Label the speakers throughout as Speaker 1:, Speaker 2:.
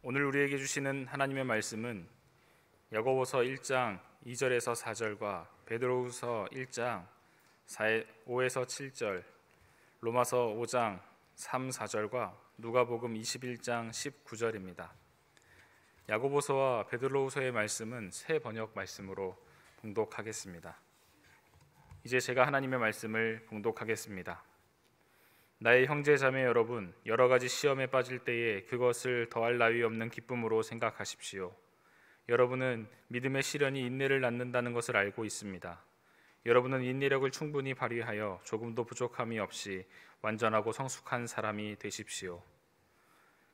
Speaker 1: 오늘 우리에게 주시는 하나님의 말씀은 야고보서 1장 2절에서 4절과 베드로후서 1장 5에서 7절, 로마서 5장 3, 4절과 누가복음 21장 19절입니다. 야고보서와 베드로후서의 말씀은 새 번역 말씀으로 봉독하겠습니다. 이제 제가 하나님의 말씀을 봉독하겠습니다. 나의 형제 자매 여러분, 여러 가지 시험에 빠질 때에 그것을 더할 나위 없는 기쁨으로 생각하십시오. 여러분은 믿음의 시련이 인내를 낳는다는 것을 알고 있습니다. 여러분은 인내력을 충분히 발휘하여 조금도 부족함이 없이 완전하고 성숙한 사람이 되십시오.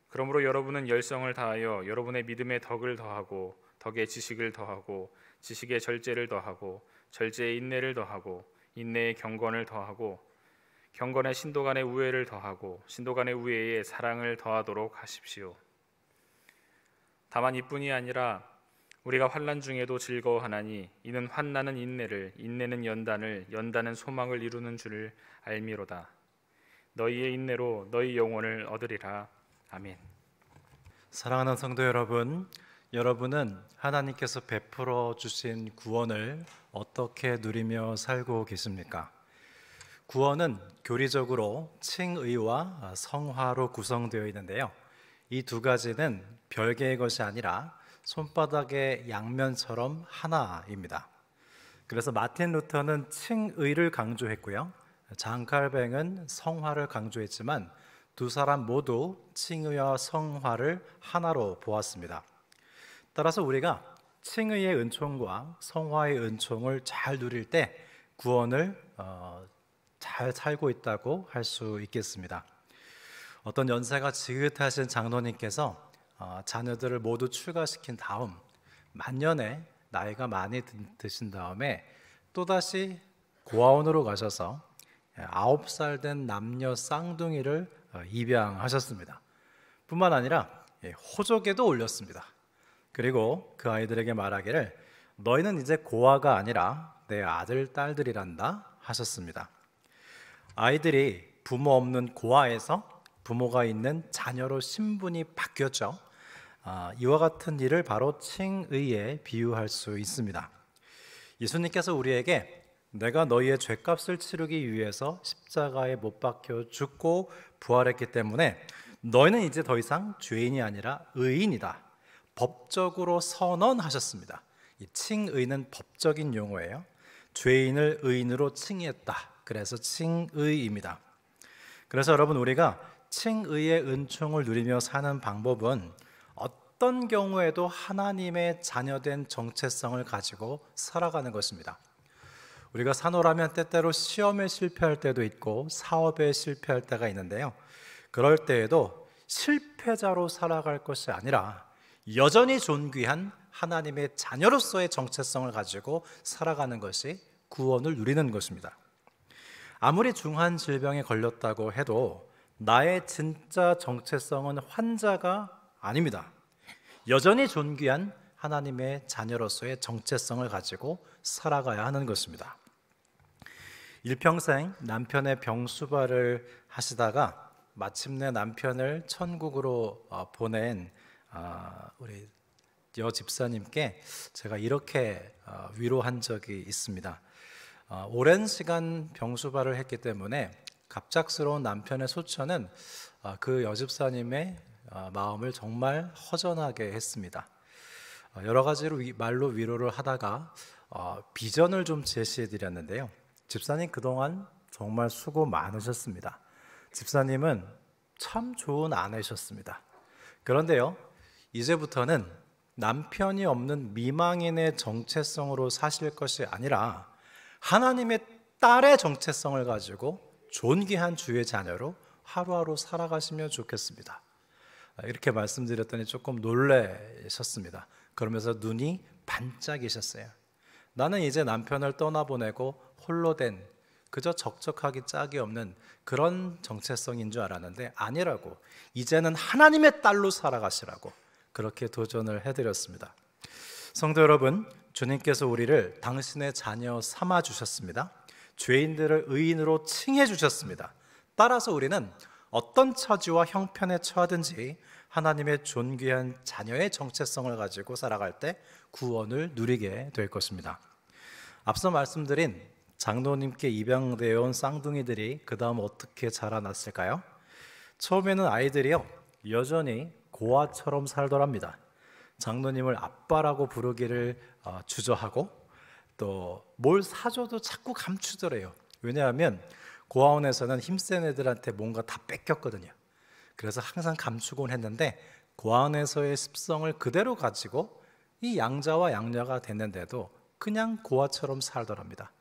Speaker 1: 그러므로 여러분은 열성을 다하여 여러분의 믿음에 덕을 더하고, 덕에 지식을 더하고, 지식에 절제를 더하고, 절제에 인내를 더하고, 인내에 경건을 더하고, 경건에 신도 간의 우애를 더하고, 신도 간의 우애에 사랑을 더하도록 하십시오. 다만 이뿐이 아니라 우리가 환난 중에도 즐거워하나니 이는 환난은 인내를, 인내는 연단을, 연단은 소망을 이루는 줄을 알미로다. 너희의 인내로 너희 영혼을 얻으리라. 아멘.
Speaker 2: 사랑하는 성도 여러분, 여러분은 하나님께서 베풀어 주신 구원을 어떻게 누리며 살고 계십니까? 구원은 교리적으로 칭의와 성화로 구성되어 있는데요, 이 두 가지는 별개의 것이 아니라 손바닥의 양면처럼 하나입니다. 그래서 마틴 루터는 칭의를 강조했고요, 장 칼뱅은 성화를 강조했지만 두 사람 모두 칭의와 성화를 하나로 보았습니다. 따라서 우리가 칭의의 은총과 성화의 은총을 잘 누릴 때 구원을 잘 살고 있다고 할 수 있겠습니다. 어떤 연세가 지긋하신 장로님께서 자녀들을 모두 출가시킨 다음 만년에 나이가 많이 드신 다음에 또다시 고아원으로 가셔서 9살 된 남녀 쌍둥이를 입양하셨습니다. 뿐만 아니라 호적에도 올렸습니다. 그리고 그 아이들에게 말하기를 너희는 이제 고아가 아니라 내 아들, 딸들이란다 하셨습니다. 아이들이 부모 없는 고아에서 부모가 있는 자녀로 신분이 바뀌었죠. 이와 같은 일을 바로 칭의에 비유할 수 있습니다. 예수님께서 우리에게 내가 너희의 죄값을 치르기 위해서 십자가에 못 박혀 죽고 부활했기 때문에 너희는 이제 더 이상 죄인이 아니라 의인이다, 법적으로 선언하셨습니다. 이 칭의는 법적인 용어예요. 죄인을 의인으로 칭의했다, 그래서 칭의입니다. 그래서 여러분, 우리가 칭의의 은총을 누리며 사는 방법은 어떤 경우에도 하나님의 자녀된 정체성을 가지고 살아가는 것입니다. 우리가 산호라면 때때로 시험에 실패할 때도 있고 사업에 실패할 때가 있는데요, 그럴 때에도 실패자로 살아갈 것이 아니라 여전히 존귀한 하나님의 자녀로서의 정체성을 가지고 살아가는 것이 구원을 누리는 것입니다. 아무리 중한 질병에 걸렸다고 해도 나의 진짜 정체성은 환자가 아닙니다. 여전히 존귀한 하나님의 자녀로서의 정체성을 가지고 살아가야 하는 것입니다. 일평생 남편의 병수발을 하시다가 마침내 남편을 천국으로 보낸 우리 여 집사님께 제가 이렇게 위로한 적이 있습니다. 오랜 시간 병수발을 했기 때문에 갑작스러운 남편의 소처는 그 여집사님의 마음을 정말 허전하게 했습니다. 여러 가지로 말로 위로를 하다가 비전을 좀 제시해 드렸는데요, 집사님 그동안 정말 수고 많으셨습니다. 집사님은 참 좋은 아내셨습니다. 그런데요, 이제부터는 남편이 없는 미망인의 정체성으로 사실 것이 아니라 하나님의 딸의 정체성을 가지고 존귀한 주의 자녀로 하루하루 살아가시면 좋겠습니다. 이렇게 말씀드렸더니 조금 놀라셨습니다. 그러면서 눈이 반짝이셨어요. 나는 이제 남편을 떠나보내고 홀로 된 그저 적적하기 짝이 없는 그런 정체성인 줄 알았는데 아니라고, 이제는 하나님의 딸로 살아가시라고 그렇게 도전을 해드렸습니다. 성도 여러분, 주님께서 우리를 당신의 자녀 삼아 주셨습니다. 죄인들을 의인으로 칭해 주셨습니다. 따라서 우리는 어떤 처지와 형편에 처하든지 하나님의 존귀한 자녀의 정체성을 가지고 살아갈 때 구원을 누리게 될 것입니다. 앞서 말씀드린 장로님께 입양되어 온 쌍둥이들이 그 다음 어떻게 자라났을까요? 처음에는 아이들이요, 여전히 고아처럼 살더랍니다. 장로님을 아빠라고 부르기를 주저하고 또 뭘 사줘도 자꾸 감추더래요. 왜냐하면 고아원에서는 힘센 애들한테 뭔가 다 뺏겼거든요. 그래서 항상 감추곤 했는데 고아원에서의 습성을 그대로 가지고 이 양자와 양녀가 됐는데도 그냥 고아처럼 살더랍니다.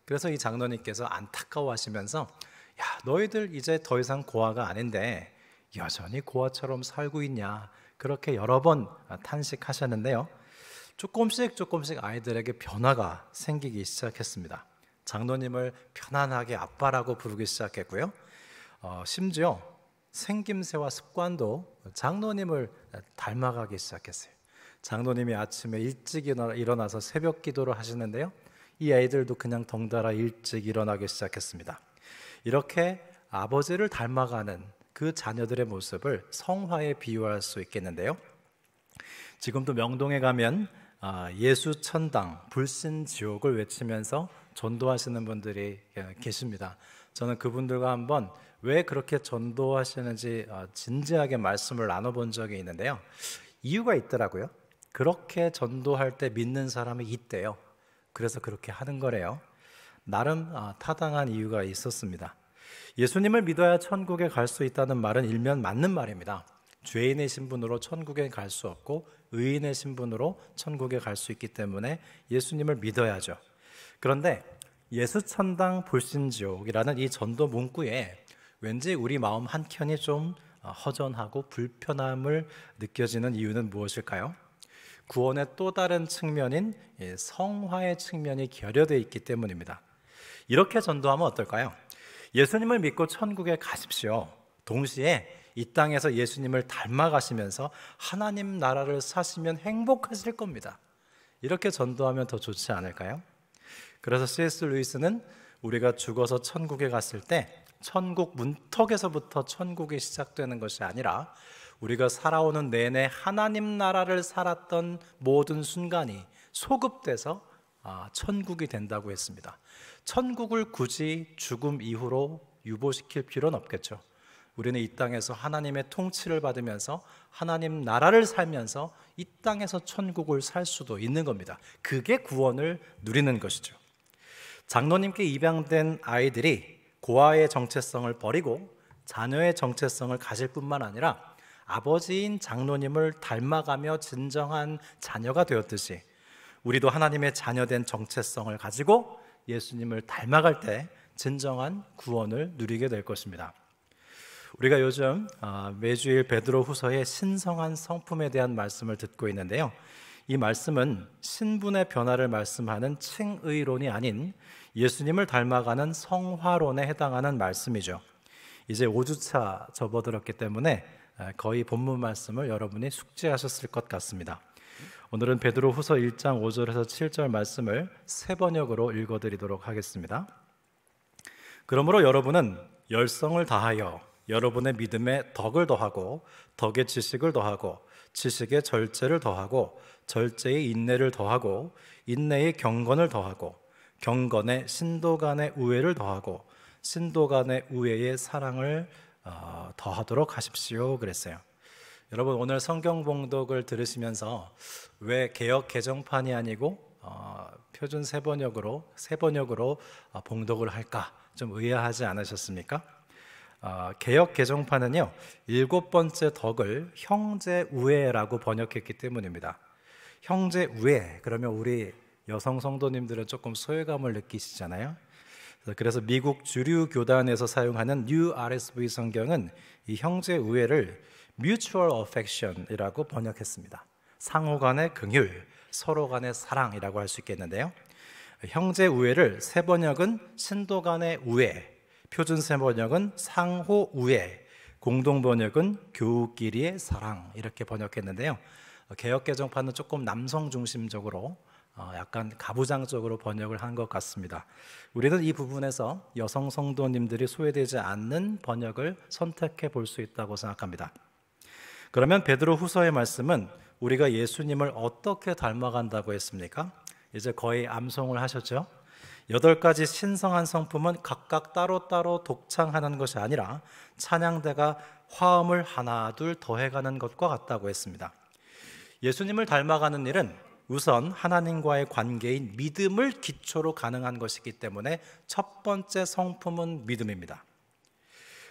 Speaker 2: 그래서 이 장로님께서 안타까워하시면서 야, 너희들 이제 더 이상 고아가 아닌데 여전히 고아처럼 살고 있냐, 그렇게 여러 번 탄식하셨는데요. 조금씩 아이들에게 변화가 생기기 시작했습니다. 장로님을 편안하게 아빠라고 부르기 시작했고요. 심지어 생김새와 습관도 장로님을 닮아가기 시작했어요. 장로님이 아침에 일찍 일어나서 새벽 기도를 하시는데요, 이 아이들도 그냥 덩달아 일찍 일어나기 시작했습니다. 이렇게 아버지를 닮아가는 그 자녀들의 모습을 성화에 비유할 수 있겠는데요. 지금도 명동에 가면 예수천당, 불신지옥을 외치면서 전도하시는 분들이 계십니다. 저는 그분들과 한번 왜 그렇게 전도하시는지 진지하게 말씀을 나눠본 적이 있는데요. 이유가 있더라고요. 그렇게 전도할 때 믿는 사람이 있대요. 그래서 그렇게 하는 거래요. 나름 타당한 이유가 있었습니다. 예수님을 믿어야 천국에 갈 수 있다는 말은 일면 맞는 말입니다. 죄인의 신분으로 천국에 갈 수 없고 의인의 신분으로 천국에 갈 수 있기 때문에 예수님을 믿어야죠. 그런데 예수천당 불신지옥이라는 이 전도 문구에 왠지 우리 마음 한켠이 좀 허전하고 불편함을 느껴지는 이유는 무엇일까요? 구원의 또 다른 측면인 성화의 측면이 결여되어 있기 때문입니다. 이렇게 전도하면 어떨까요? 예수님을 믿고 천국에 가십시오. 동시에 이 땅에서 예수님을 닮아가시면서 하나님 나라를 사시면 행복하실 겁니다. 이렇게 전도하면 더 좋지 않을까요? 그래서 C.S. 루이스는 우리가 죽어서 천국에 갔을 때 천국 문턱에서부터 천국이 시작되는 것이 아니라 우리가 살아오는 내내 하나님 나라를 살았던 모든 순간이 소급돼서 천국이 된다고 했습니다. 천국을 굳이 죽음 이후로 유보시킬 필요는 없겠죠. 우리는 이 땅에서 하나님의 통치를 받으면서 하나님 나라를 살면서 이 땅에서 천국을 살 수도 있는 겁니다. 그게 구원을 누리는 것이죠. 장로님께 입양된 아이들이 고아의 정체성을 버리고 자녀의 정체성을 가질 뿐만 아니라 아버지인 장로님을 닮아가며 진정한 자녀가 되었듯이 우리도 하나님의 자녀된 정체성을 가지고 예수님을 닮아갈 때 진정한 구원을 누리게 될 것입니다. 우리가 요즘 매주일 베드로 후서의 신성한 성품에 대한 말씀을 듣고 있는데요. 이 말씀은 신분의 변화를 말씀하는 칭의론이 아닌 예수님을 닮아가는 성화론에 해당하는 말씀이죠. 이제 5주차 접어들었기 때문에 거의 본문 말씀을 여러분이 숙지하셨을 것 같습니다. 오늘은 베드로 후서 1장 5절에서 7절 말씀을 세 번역으로 읽어드리도록 하겠습니다. 그러므로 여러분은 열성을 다하여 여러분의 믿음에 덕을 더하고 덕에 지식을 더하고 지식에 절제를 더하고 절제에 인내를 더하고 인내에 경건을 더하고 경건에 신도 간의 우애를 더하고 신도 간의 우애에 사랑을 더하도록 하십시오 그랬어요. 여러분, 오늘 성경 봉독을 들으시면서 왜 개역 개정판이 아니고 표준 세 번역으로 봉독을 할까 좀 의아하지 않으셨습니까? 개역 개정판은요 7번째 덕을 형제 우애라고 번역했기 때문입니다. 형제 우애 그러면 우리 여성 성도님들은 조금 소외감을 느끼시잖아요. 그래서 미국 주류 교단에서 사용하는 New RSV 성경은 이 형제 우애를 Mutual Affection이라고 번역했습니다. 상호 간의 긍휼, 서로 간의 사랑이라고 할 수 있겠는데요. 형제 우애를 새 번역은 신도 간의 우애, 표준 새 번역은 상호 우애, 공동 번역은 교우끼리의 사랑 이렇게 번역했는데요. 개역 개정판은 조금 남성 중심적으로 약간 가부장적으로 번역을 한 것 같습니다. 우리는 이 부분에서 여성 성도님들이 소외되지 않는 번역을 선택해 볼 수 있다고 생각합니다. 그러면 베드로 후서의 말씀은 우리가 예수님을 어떻게 닮아간다고 했습니까? 이제 거의 암송을 하셨죠? 8가지 신성한 성품은 각각 따로따로 독창하는 것이 아니라 찬양대가 화음을 하나 둘 더해가는 것과 같다고 했습니다. 예수님을 닮아가는 일은 우선 하나님과의 관계인 믿음을 기초로 가능한 것이기 때문에 첫 번째 성품은 믿음입니다.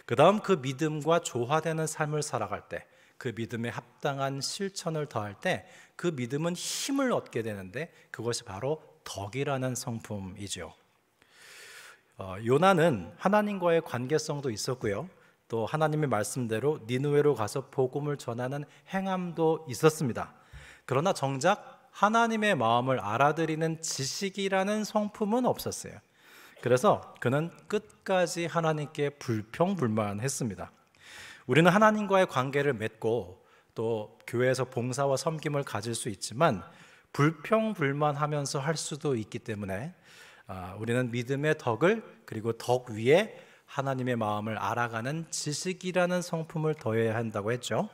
Speaker 2: 그 다음 그 믿음과 조화되는 삶을 살아갈 때, 그 믿음에 합당한 실천을 더할 때 그 믿음은 힘을 얻게 되는데 그것이 바로 덕이라는 성품이죠. 요나는 하나님과의 관계성도 있었고요. 또 하나님의 말씀대로 니느웨로 가서 복음을 전하는 행함도 있었습니다. 그러나 정작 하나님의 마음을 알아들이는 지식이라는 성품은 없었어요. 그래서 그는 끝까지 하나님께 불평불만했습니다. 우리는 하나님과의 관계를 맺고 또 교회에서 봉사와 섬김을 가질 수 있지만 불평불만하면서 할 수도 있기 때문에 우리는 믿음의 덕을, 그리고 덕 위에 하나님의 마음을 알아가는 지식이라는 성품을 더해야 한다고 했죠.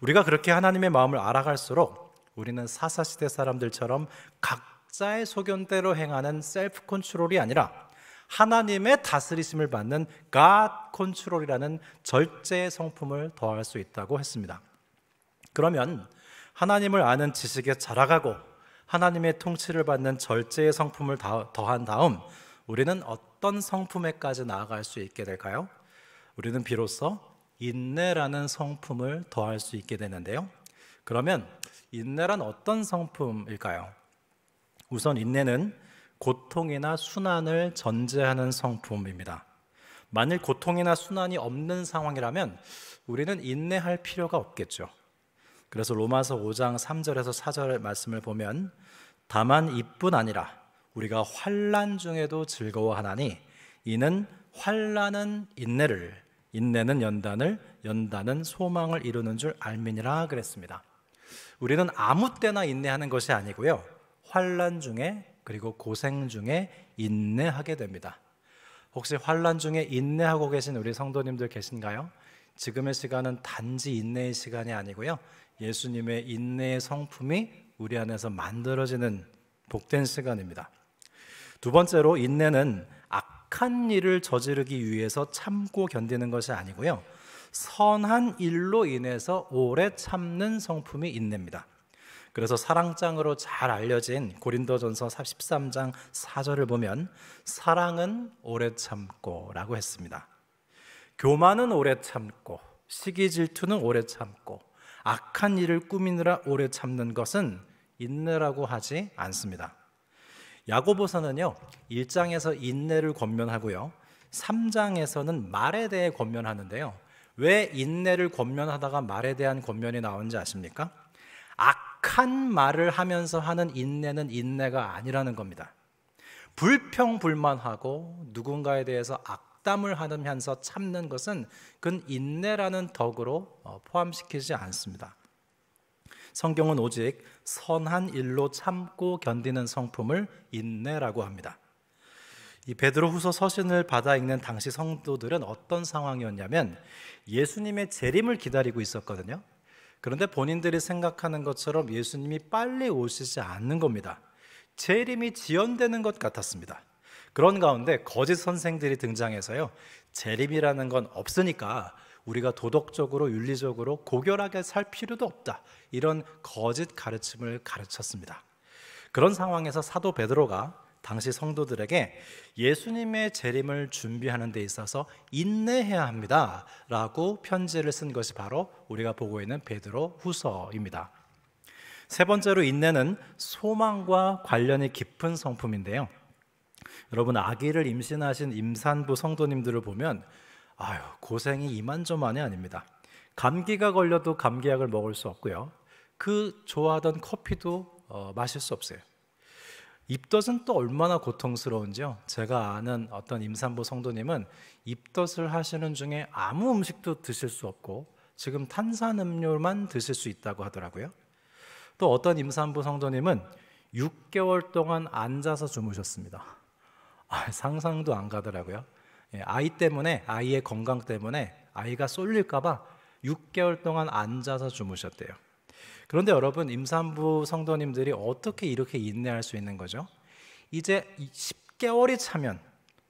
Speaker 2: 우리가 그렇게 하나님의 마음을 알아갈수록 우리는 사사시대 사람들처럼 각자의 소견대로 행하는 셀프 컨트롤이 아니라 하나님의 다스리심을 받는 God 컨트롤이라는 절제의 성품을 더할 수 있다고 했습니다. 그러면 하나님을 아는 지식에 자라가고 하나님의 통치를 받는 절제의 성품을 더한 다음 우리는 어떤 성품에까지 나아갈 수 있게 될까요? 우리는 비로소 인내라는 성품을 더할 수 있게 되는데요. 그러면 인내란 어떤 성품일까요? 우선 인내는 고통이나 순환을 전제하는 성품입니다. 만일 고통이나 순환이 없는 상황이라면 우리는 인내할 필요가 없겠죠. 그래서 로마서 5장 3절에서 4절의 말씀을 보면 다만 이뿐 아니라 우리가 환난 중에도 즐거워하나니 이는 환난은 인내를, 인내는 연단을, 연단은 소망을 이루는 줄 알미니라 그랬습니다. 우리는 아무 때나 인내하는 것이 아니고요, 환난 중에, 그리고 고생 중에 인내하게 됩니다. 혹시 환난 중에 인내하고 계신 우리 성도님들 계신가요? 지금의 시간은 단지 인내의 시간이 아니고요, 예수님의 인내의 성품이 우리 안에서 만들어지는 복된 시간입니다. 두 번째로 인내는 악한 일을 저지르기 위해서 참고 견디는 것이 아니고요, 선한 일로 인해서 오래 참는 성품이 인내입니다. 그래서 사랑장으로 잘 알려진 고린도전서 13장 4절을 보면 사랑은 오래 참고 라고 했습니다. 교만은 오래 참고, 시기 질투는 오래 참고, 악한 일을 꾸미느라 오래 참는 것은 인내라고 하지 않습니다. 야고보서는요 1장에서 인내를 권면하고요 3장에서는 말에 대해 권면하는데요, 왜 인내를 권면하다가 말에 대한 권면이 나오는지 아십니까? 악한 말을 하면서 하는 인내는 인내가 아니라는 겁니다. 불평불만하고 누군가에 대해서 악담을 하면서 참는 것은 그건 인내라는 덕으로 포함시키지 않습니다. 성경은 오직 선한 일로 참고 견디는 성품을 인내라고 합니다. 이 베드로후서 서신을 받아 읽는 당시 성도들은 어떤 상황이었냐면 예수님의 재림을 기다리고 있었거든요. 그런데 본인들이 생각하는 것처럼 예수님이 빨리 오시지 않는 겁니다. 재림이 지연되는 것 같았습니다. 그런 가운데 거짓 선생들이 등장해서요, 재림이라는 건 없으니까 우리가 도덕적으로 윤리적으로 고결하게 살 필요도 없다, 이런 거짓 가르침을 가르쳤습니다. 그런 상황에서 사도 베드로가 당시 성도들에게 예수님의 재림을 준비하는 데 있어서 인내해야 합니다 라고 편지를 쓴 것이 바로 우리가 보고 있는 베드로 후서입니다. 세 번째로 인내는 소망과 관련이 깊은 성품인데요, 여러분 아기를 임신하신 임산부 성도님들을 보면 고생이 이만저만이 아닙니다. 감기가 걸려도 감기약을 먹을 수 없고요, 그 좋아하던 커피도 마실 수 없어요. 입덧은 또 얼마나 고통스러운지요. 제가 아는 어떤 임산부 성도님은 입덧을 하시는 중에 아무 음식도 드실 수 없고 지금 탄산음료만 드실 수 있다고 하더라고요. 또 어떤 임산부 성도님은 6개월 동안 앉아서 주무셨습니다. 상상도 안 가더라고요. 아이 때문에, 아이의 건강 때문에 아이가 쏠릴까 봐 6개월 동안 앉아서 주무셨대요. 그런데 여러분, 임산부 성도님들이 어떻게 이렇게 인내할 수 있는 거죠? 이제 10개월이 차면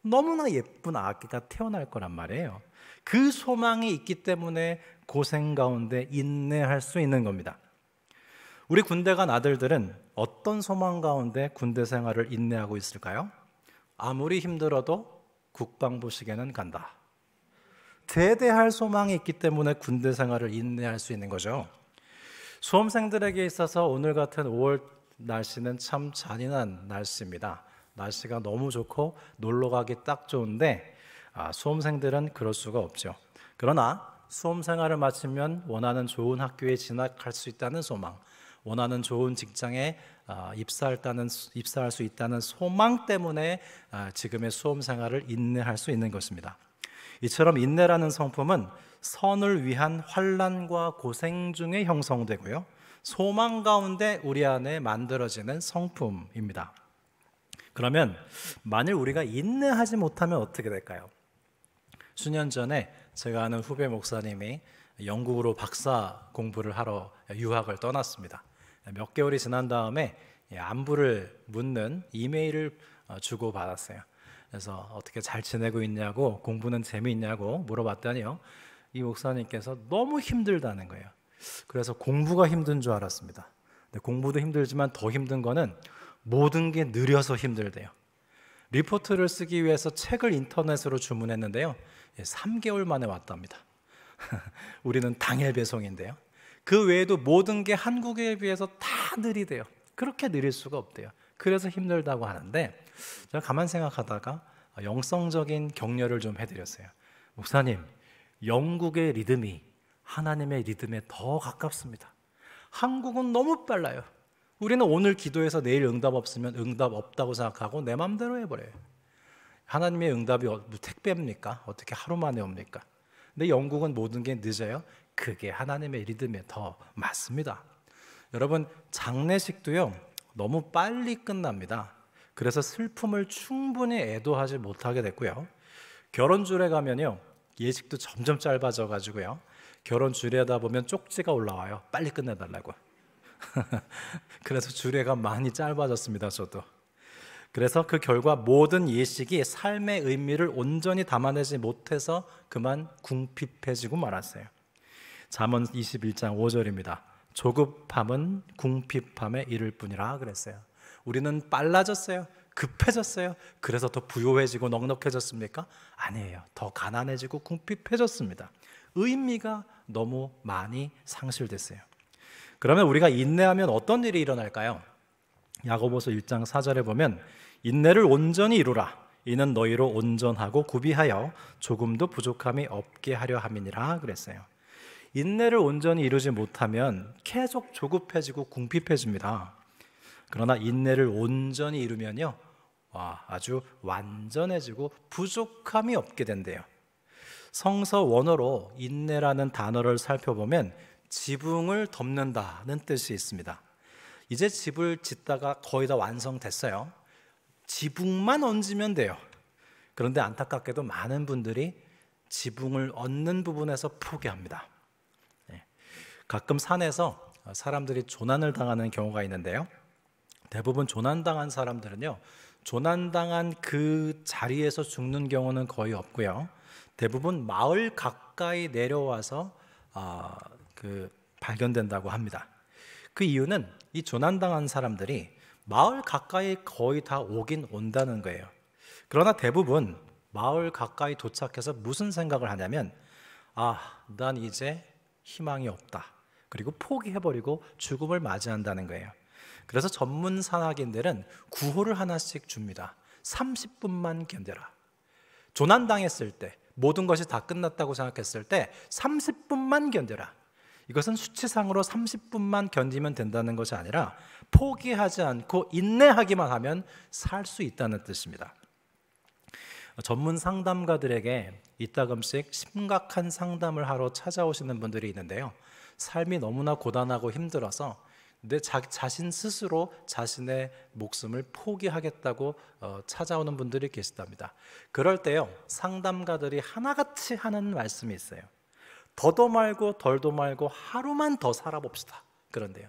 Speaker 2: 너무나 예쁜 아기가 태어날 거란 말이에요. 그 소망이 있기 때문에 고생 가운데 인내할 수 있는 겁니다. 우리 군대 간 아들들은 어떤 소망 가운데 군대 생활을 인내하고 있을까요? 아무리 힘들어도 국방부식에는 간다. 대대할 소망이 있기 때문에 군대 생활을 인내할 수 있는 거죠. 수험생들에게 있어서 오늘 같은 5월 날씨는 참 잔인한 날씨입니다. 날씨가 너무 좋고 놀러 가기 딱 좋은데 수험생들은 그럴 수가 없죠. 그러나 수험 생활을 마치면 원하는 좋은 학교에 진학할 수 있다는 소망, 원하는 좋은 직장에 입사할 수 있다는 소망 때문에 지금의 수험 생활을 인내할 수 있는 것입니다. 이처럼 인내라는 성품은 선을 위한 환난과 고생 중에 형성되고요, 소망 가운데 우리 안에 만들어지는 성품입니다. 그러면 만일 우리가 인내하지 못하면 어떻게 될까요? 수년 전에 제가 아는 후배 목사님이 영국으로 박사 공부를 하러 유학을 떠났습니다. 몇 개월이 지난 다음에 안부를 묻는 이메일을 주고받았어요. 그래서 어떻게 잘 지내고 있냐고, 공부는 재미있냐고 물어봤더니요, 이 목사님께서 너무 힘들다는 거예요. 그래서 공부가 힘든 줄 알았습니다. 근데 공부도 힘들지만 더 힘든 거는 모든 게 느려서 힘들대요. 리포트를 쓰기 위해서 책을 인터넷으로 주문했는데요, 3개월 만에 왔답니다. 우리는 당일 배송인데요. 그 외에도 모든 게 한국에 비해서 다 느리대요. 그렇게 느릴 수가 없대요. 그래서 힘들다고 하는데, 제가 가만 생각하다가 영성적인 격려를 좀 해드렸어요. 목사님, 영국의 리듬이 하나님의 리듬에 더 가깝습니다. 한국은 너무 빨라요. 우리는 오늘 기도해서 내일 응답 없으면 응답 없다고 생각하고 내 마음대로 해버려요. 하나님의 응답이 택배입니까? 어떻게 하루 만에 옵니까? 근데 영국은 모든 게 늦어요. 그게 하나님의 리듬에 더 맞습니다. 여러분, 장례식도요, 너무 빨리 끝납니다. 그래서 슬픔을 충분히 애도하지 못하게 됐고요, 결혼 주례 가면요, 예식도 점점 짧아져 가지고요, 결혼 주례하다 보면 쪽지가 올라와요. 빨리 끝내달라고. 그래서 주례가 많이 짧아졌습니다, 저도. 그래서 그 결과 모든 예식이 삶의 의미를 온전히 담아내지 못해서 그만 궁핍해지고 말았어요. 잠언 21장 5절입니다. 조급함은 궁핍함에 이를 뿐이라 그랬어요. 우리는 빨라졌어요. 급해졌어요. 그래서 더 부요해지고 넉넉해졌습니까? 아니에요. 더 가난해지고 궁핍해졌습니다. 의미가 너무 많이 상실됐어요. 그러면 우리가 인내하면 어떤 일이 일어날까요? 야고보서 1장 4절에 보면 인내를 온전히 이루라. 이는 너희로 온전하고 구비하여 조금도 부족함이 없게 하려 함이니라 그랬어요. 인내를 온전히 이루지 못하면 계속 조급해지고 궁핍해집니다. 그러나 인내를 온전히 이루면요, 아주 완전해지고 부족함이 없게 된대요. 성서 원어로 인내라는 단어를 살펴보면 지붕을 덮는다는 뜻이 있습니다. 이제 집을 짓다가 거의 다 완성됐어요. 지붕만 얹으면 돼요. 그런데 안타깝게도 많은 분들이 지붕을 얹는 부분에서 포기합니다. 가끔 산에서 사람들이 조난을 당하는 경우가 있는데요, 대부분 조난당한 사람들은요, 조난당한 그 자리에서 죽는 경우는 거의 없고요, 대부분 마을 가까이 내려와서 발견된다고 합니다. 그 이유는 이 조난당한 사람들이 마을 가까이 거의 다 오긴 온다는 거예요. 그러나 대부분 마을 가까이 도착해서 무슨 생각을 하냐면, 난 이제 희망이 없다. 그리고 포기해버리고 죽음을 맞이한다는 거예요. 그래서 전문 산악인들은 구호를 하나씩 줍니다. 30분만 견뎌라. 조난당했을 때, 모든 것이 다 끝났다고 생각했을 때 30분만 견뎌라. 이것은 수치상으로 30분만 견디면 된다는 것이 아니라 포기하지 않고 인내하기만 하면 살 수 있다는 뜻입니다. 전문 상담가들에게 이따금씩 심각한 상담을 하러 찾아오시는 분들이 있는데요, 삶이 너무나 고단하고 힘들어서 내 자신 스스로 자신의 목숨을 포기하겠다고 찾아오는 분들이 계시답니다. 그럴 때요, 상담가들이 하나같이 하는 말씀이 있어요. 더도 말고 덜도 말고 하루만 더 살아봅시다. 그런데요,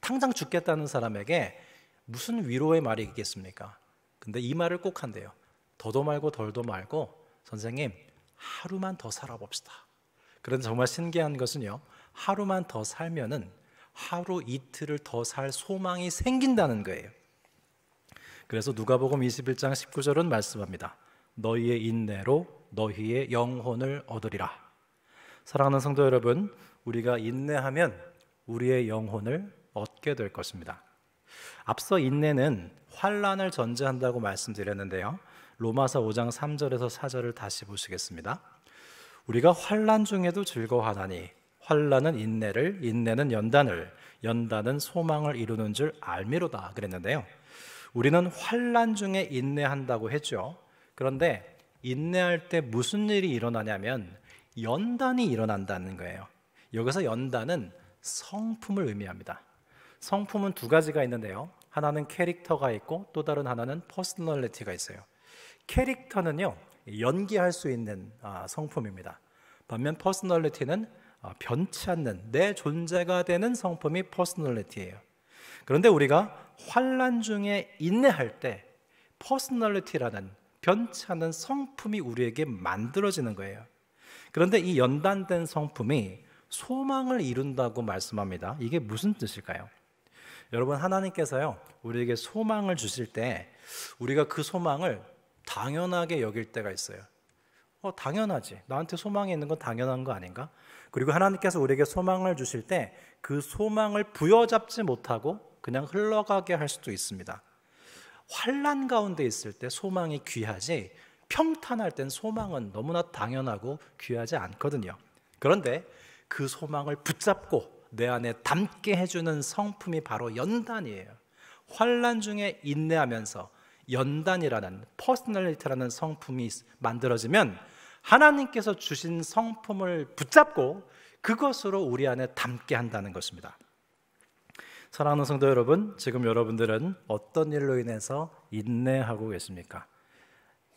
Speaker 2: 당장 죽겠다는 사람에게 무슨 위로의 말이 있겠습니까? 근데 이 말을 꼭 한대요. 더도 말고 덜도 말고 선생님, 하루만 더 살아봅시다. 그런데 정말 신기한 것은요, 하루만 더 살면은 하루 이틀을 더 살 소망이 생긴다는 거예요. 그래서 누가복음 21장 19절은 말씀합니다. 너희의 인내로 너희의 영혼을 얻으리라. 사랑하는 성도 여러분, 우리가 인내하면 우리의 영혼을 얻게 될 것입니다. 앞서 인내는 환난을 전제한다고 말씀드렸는데요, 로마서 5장 3절에서 4절을 다시 보시겠습니다. 우리가 환난 중에도 즐거워하나니 환난은 인내를, 인내는 연단을, 연단은 소망을 이루는 줄 알미로다 그랬는데요, 우리는 환난 중에 인내한다고 했죠. 그런데 인내할 때 무슨 일이 일어나냐면 연단이 일어난다는 거예요. 여기서 연단은 성품을 의미합니다. 성품은 두 가지가 있는데요, 하나는 캐릭터가 있고 또 다른 하나는 퍼스널리티가 있어요. 캐릭터는요, 연기할 수 있는 성품입니다. 반면 퍼스널리티는 변치 않는 내 존재가 되는 성품이 퍼스널리티예요. 그런데 우리가 환난 중에 인내할 때 퍼스널리티라는 변치 않는 성품이 우리에게 만들어지는 거예요. 그런데 이 연단된 성품이 소망을 이룬다고 말씀합니다. 이게 무슨 뜻일까요? 여러분, 하나님께서요, 우리에게 소망을 주실 때 우리가 그 소망을 당연하게 여길 때가 있어요. 당연하지. 나한테 소망이 있는 건 당연한 거 아닌가? 그리고 하나님께서 우리에게 소망을 주실 때 그 소망을 부여잡지 못하고 그냥 흘러가게 할 수도 있습니다. 환난 가운데 있을 때 소망이 귀하지, 평탄할 땐 소망은 너무나 당연하고 귀하지 않거든요. 그런데 그 소망을 붙잡고 내 안에 담게 해주는 성품이 바로 연단이에요. 환난 중에 인내하면서 연단이라는 퍼스널리티라는 성품이 만들어지면 하나님께서 주신 성품을 붙잡고 그것으로 우리 안에 담게 한다는 것입니다. 사랑하는 성도 여러분, 지금 여러분들은 어떤 일로 인해서 인내하고 계십니까?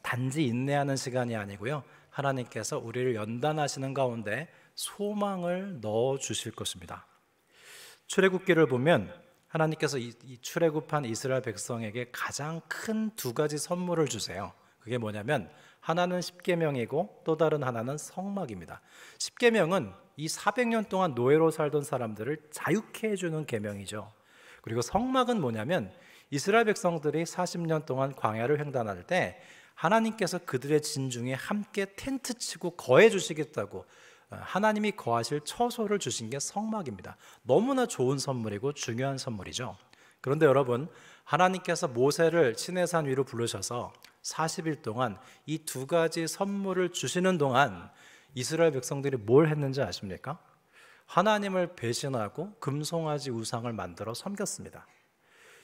Speaker 2: 단지 인내하는 시간이 아니고요, 하나님께서 우리를 연단하시는 가운데 소망을 넣어 주실 것입니다. 출애굽기를 보면 하나님께서 이 출애굽한 이스라엘 백성에게 가장 큰 두 가지 선물을 주세요. 그게 뭐냐면 하나는 십계명이고 또 다른 하나는 성막입니다. 십계명은 이 400년 동안 노예로 살던 사람들을 자유케 해주는 계명이죠. 그리고 성막은 뭐냐면 이스라엘 백성들이 40년 동안 광야를 횡단할 때 하나님께서 그들의 진중에 함께 텐트 치고 거해 주시겠다고 하나님이 거하실 처소를 주신 게 성막입니다. 너무나 좋은 선물이고 중요한 선물이죠. 그런데 여러분, 하나님께서 모세를 시내산 위로 부르셔서 40일 동안 이 두 가지 선물을 주시는 동안 이스라엘 백성들이 뭘 했는지 아십니까? 하나님을 배신하고 금송아지 우상을 만들어 섬겼습니다.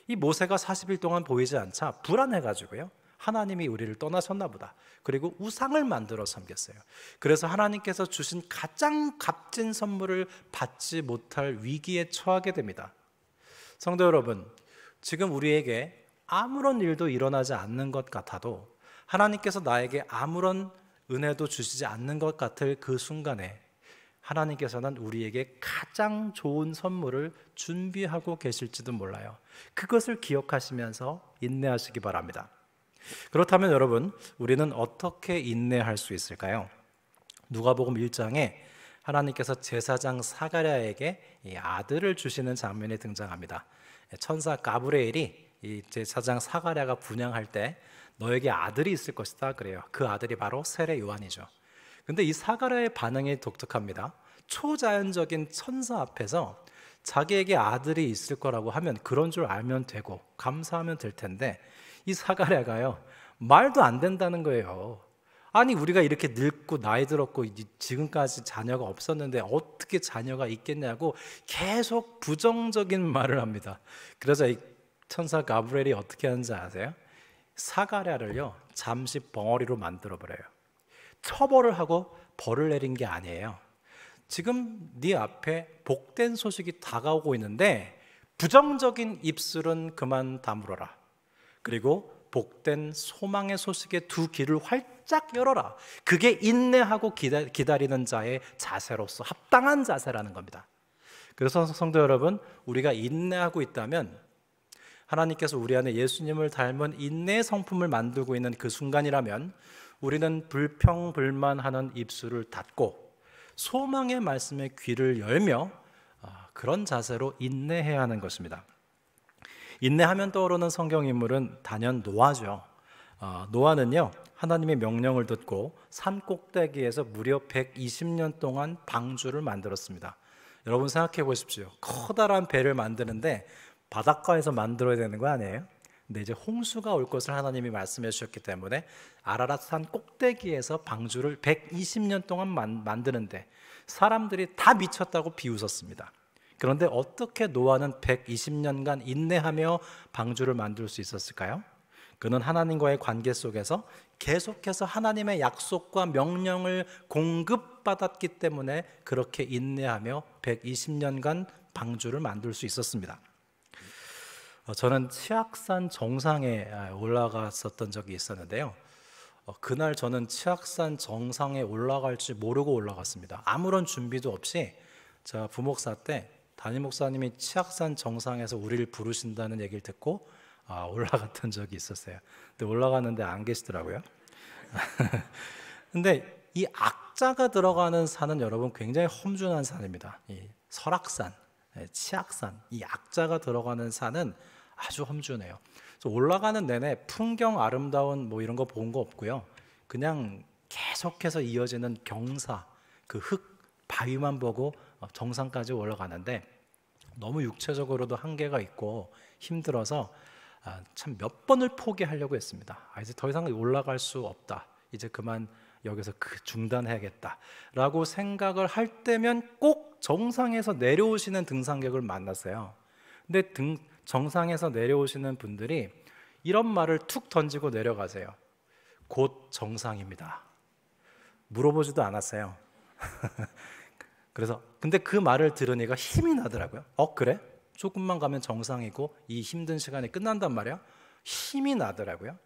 Speaker 2: 이 모세가 40일 동안 보이지 않자 불안해가지고요, 하나님이 우리를 떠나셨나 보다. 그리고 우상을 만들어 섬겼어요. 그래서 하나님께서 주신 가장 값진 선물을 받지 못할 위기에 처하게 됩니다. 성도 여러분, 지금 우리에게 아무런 일도 일어나지 않는 것 같아도 하나님께서 나에게 아무런 은혜도 주시지 않는 것 같을 그 순간에 하나님께서는 우리에게 가장 좋은 선물을 준비하고 계실지도 몰라요. 그것을 기억하시면서 인내하시기 바랍니다. 그렇다면 여러분, 우리는 어떻게 인내할 수 있을까요? 누가복음 1장에 하나님께서 제사장 사가랴에게 이 아들을 주시는 장면이 등장합니다. 천사 가브리엘이 이 제사장 사가랴가 분향할 때 너에게 아들이 있을 것이다 그래요. 그 아들이 바로 세례 요한이죠. 근데 이 사가랴의 반응이 독특합니다. 초자연적인 천사 앞에서 자기에게 아들이 있을 거라고 하면 그런 줄 알면 되고 감사하면 될 텐데, 이 사가랴가요, 말도 안 된다는 거예요. 아니, 우리가 이렇게 늙고 나이 들었고 지금까지 자녀가 없었는데 어떻게 자녀가 있겠냐고 계속 부정적인 말을 합니다. 그래서 이 천사 가브리엘이 어떻게 하는지 아세요? 사가랴를요, 잠시 벙어리로 만들어버려요. 처벌을 하고 벌을 내린 게 아니에요. 지금 네 앞에 복된 소식이 다가오고 있는데 부정적인 입술은 그만 다물어라. 그리고 복된 소망의 소식에 두 귀를 활짝 열어라. 그게 인내하고 기다리는 자의 자세로서 합당한 자세라는 겁니다. 그래서 성도 여러분, 우리가 인내하고 있다면 하나님께서 우리 안에 예수님을 닮은 인내의 성품을 만들고 있는 그 순간이라면 우리는 불평불만하는 입술을 닫고 소망의 말씀에 귀를 열며 그런 자세로 인내해야 하는 것입니다. 인내하면 떠오르는 성경 인물은 단연 노아죠. 노아는요, 하나님의 명령을 듣고 산 꼭대기에서 무려 120년 동안 방주를 만들었습니다. 여러분 생각해 보십시오. 커다란 배를 만드는데 바닷가에서 만들어야 되는 거 아니에요? 근데 이제 홍수가 올 것을 하나님이 말씀해 주셨기 때문에 아라랏 산 꼭대기에서 방주를 120년 동안 만드는데 사람들이 다 미쳤다고 비웃었습니다. 그런데 어떻게 노아는 120년간 인내하며 방주를 만들 수 있었을까요? 그는 하나님과의 관계 속에서 계속해서 하나님의 약속과 명령을 공급받았기 때문에 그렇게 인내하며 120년간 방주를 만들 수 있었습니다. 저는 치악산 정상에 올라갔었던 적이 있었는데요. 그날 저는 치악산 정상에 올라갈 줄 모르고 올라갔습니다. 아무런 준비도 없이 제가 부목사 때 담임 목사님이 치악산 정상에서 우리를 부르신다는 얘기를 듣고 올라갔던 적이 있었어요. 근데 올라갔는데 안 계시더라고요. 근데 이 악자가 들어가는 산은 여러분 굉장히 험준한 산입니다. 이 설악산, 치악산, 이 악자가 들어가는 산은 아주 험준해요. 그래서 올라가는 내내 풍경 아름다운 뭐 이런 거 본 거 없고요. 그냥 계속해서 이어지는 경사, 그 흙, 바위만 보고 정상까지 올라가는데 너무 육체적으로도 한계가 있고 힘들어서 참 몇 번을 포기하려고 했습니다. 이제 더 이상 올라갈 수 없다. 이제 그만 여기서 중단해야겠다라고 생각을 할 때면 꼭 정상에서 내려오시는 등산객을 만났어요. 근데 정상에서 내려오시는 분들이 이런 말을 툭 던지고 내려가세요. 곧 정상입니다. 물어보지도 않았어요. 그래서 근데 그 말을 들으니까 힘이 나더라고요. 그래? 조금만 가면 정상이고 이 힘든 시간이 끝난단 말이야? 힘이 나더라고요.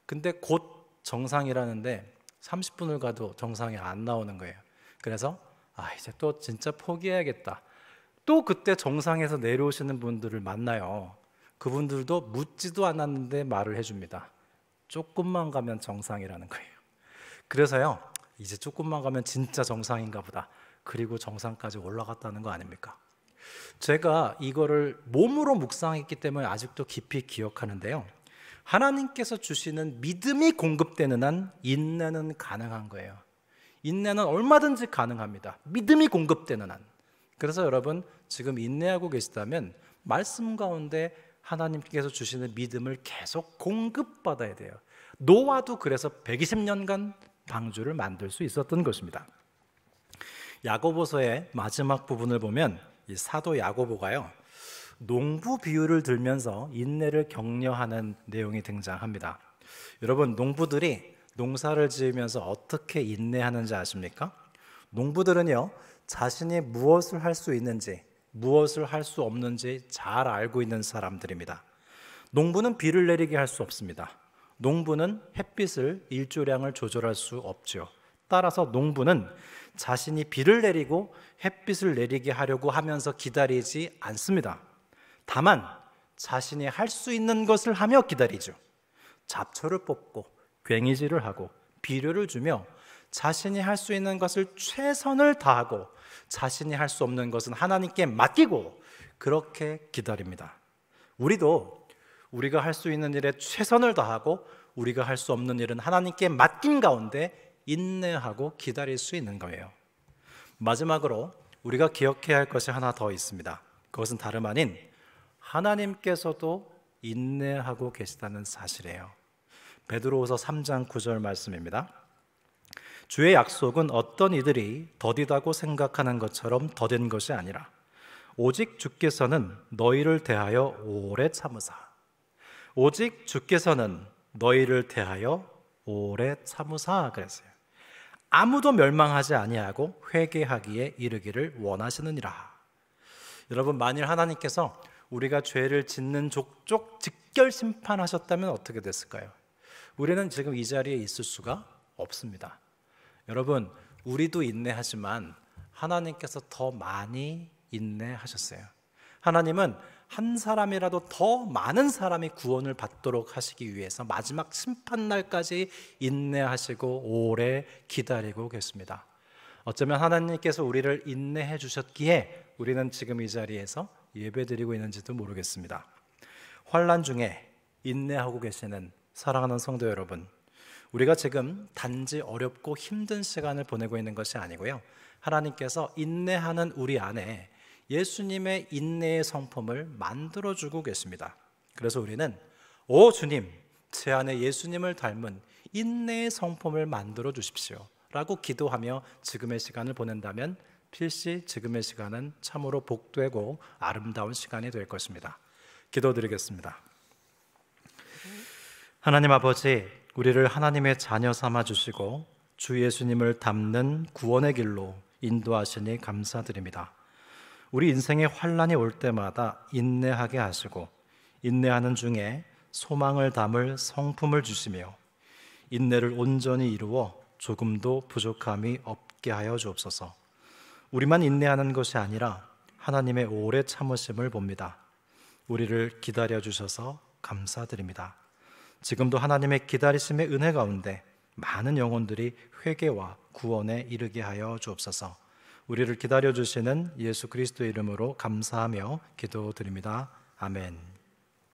Speaker 2: 근데 곧 정상이라는데 30분을 가도 정상이 안 나오는 거예요. 그래서 이제 또 진짜 포기해야겠다. 또 그때 정상에서 내려오시는 분들을 만나요. 그분들도 묻지도 않았는데 말을 해줍니다. 조금만 가면 정상이라는 거예요. 그래서요, 이제 조금만 가면 진짜 정상인가 보다. 그리고 정상까지 올라갔다는 거 아닙니까? 제가 이거를 몸으로 묵상했기 때문에 아직도 깊이 기억하는데요. 하나님께서 주시는 믿음이 공급되는 한 인내는 가능한 거예요. 인내는 얼마든지 가능합니다. 믿음이 공급되는 한. 그래서 여러분 지금 인내하고 계시다면 말씀 가운데 하나님께서 주시는 믿음을 계속 공급받아야 돼요. 노아도 그래서 120년간 방주를 만들 수 있었던 것입니다. 야고보서의 마지막 부분을 보면 이 사도 야고보가요, 농부 비유를 들면서 인내를 격려하는 내용이 등장합니다. 여러분, 농부들이 농사를 지으면서 어떻게 인내하는지 아십니까? 농부들은요, 자신이 무엇을 할 수 있는지, 무엇을 할 수 없는지 잘 알고 있는 사람들입니다. 농부는 비를 내리게 할 수 없습니다. 농부는 햇빛을 일조량을 조절할 수 없죠. 따라서 농부는 자신이 비를 내리고 햇빛을 내리게 하려고 하면서 기다리지 않습니다. 다만 자신이 할 수 있는 것을 하며 기다리죠. 잡초를 뽑고 괭이질을 하고 비료를 주며 자신이 할 수 있는 것을 최선을 다하고 자신이 할 수 없는 것은 하나님께 맡기고 그렇게 기다립니다. 우리도 우리가 할 수 있는 일에 최선을 다하고 우리가 할 수 없는 일은 하나님께 맡긴 가운데 인내하고 기다릴 수 있는 거예요. 마지막으로 우리가 기억해야 할 것이 하나 더 있습니다. 그것은 다름 아닌 하나님께서도 인내하고 계시다는 사실이에요. 베드로후서 3장 9절 말씀입니다. 주의 약속은 어떤 이들이 더디다고 생각하는 것처럼 더딘 것이 아니라 오직 주께서는 너희를 대하여 오래 참으사. 오직 주께서는 너희를 대하여 오래 참으사 그랬어요. 아무도 멸망하지 아니하고 회개하기에 이르기를 원하시느니라. 여러분, 만일 하나님께서 우리가 죄를 짓는 족족 직결 심판하셨다면 어떻게 됐을까요? 우리는 지금 이 자리에 있을 수가 없습니다. 여러분, 우리도 인내하지만 하나님께서 더 많이 인내하셨어요. 하나님은 한 사람이라도 더 많은 사람이 구원을 받도록 하시기 위해서 마지막 심판날까지 인내하시고 오래 기다리고 계십니다. 어쩌면 하나님께서 우리를 인내해 주셨기에 우리는 지금 이 자리에서 예배드리고 있는지도 모르겠습니다. 환난 중에 인내하고 계시는 사랑하는 성도 여러분, 우리가 지금 단지 어렵고 힘든 시간을 보내고 있는 것이 아니고요, 하나님께서 인내하는 우리 안에 예수님의 인내의 성품을 만들어주고 계십니다. 그래서 우리는 오 주님, 제 안에 예수님을 닮은 인내의 성품을 만들어 주십시오 라고 기도하며 지금의 시간을 보낸다면 필시 지금의 시간은 참으로 복되고 아름다운 시간이 될 것입니다. 기도드리겠습니다. 하나님 아버지, 우리를 하나님의 자녀 삼아 주시고 주 예수님을 닮는 구원의 길로 인도하시니 감사드립니다. 우리 인생의 환난이 올 때마다 인내하게 하시고 인내하는 중에 소망을 담을 성품을 주시며 인내를 온전히 이루어 조금도 부족함이 없게 하여 주옵소서. 우리만 인내하는 것이 아니라 하나님의 오래 참으심을 봅니다. 우리를 기다려 주셔서 감사드립니다. 지금도 하나님의 기다리심의 은혜 가운데 많은 영혼들이 회개와 구원에 이르게 하여 주옵소서. 우리를 기다려 주시는 예수 그리스도의 이름으로 감사하며 기도드립니다. 아멘.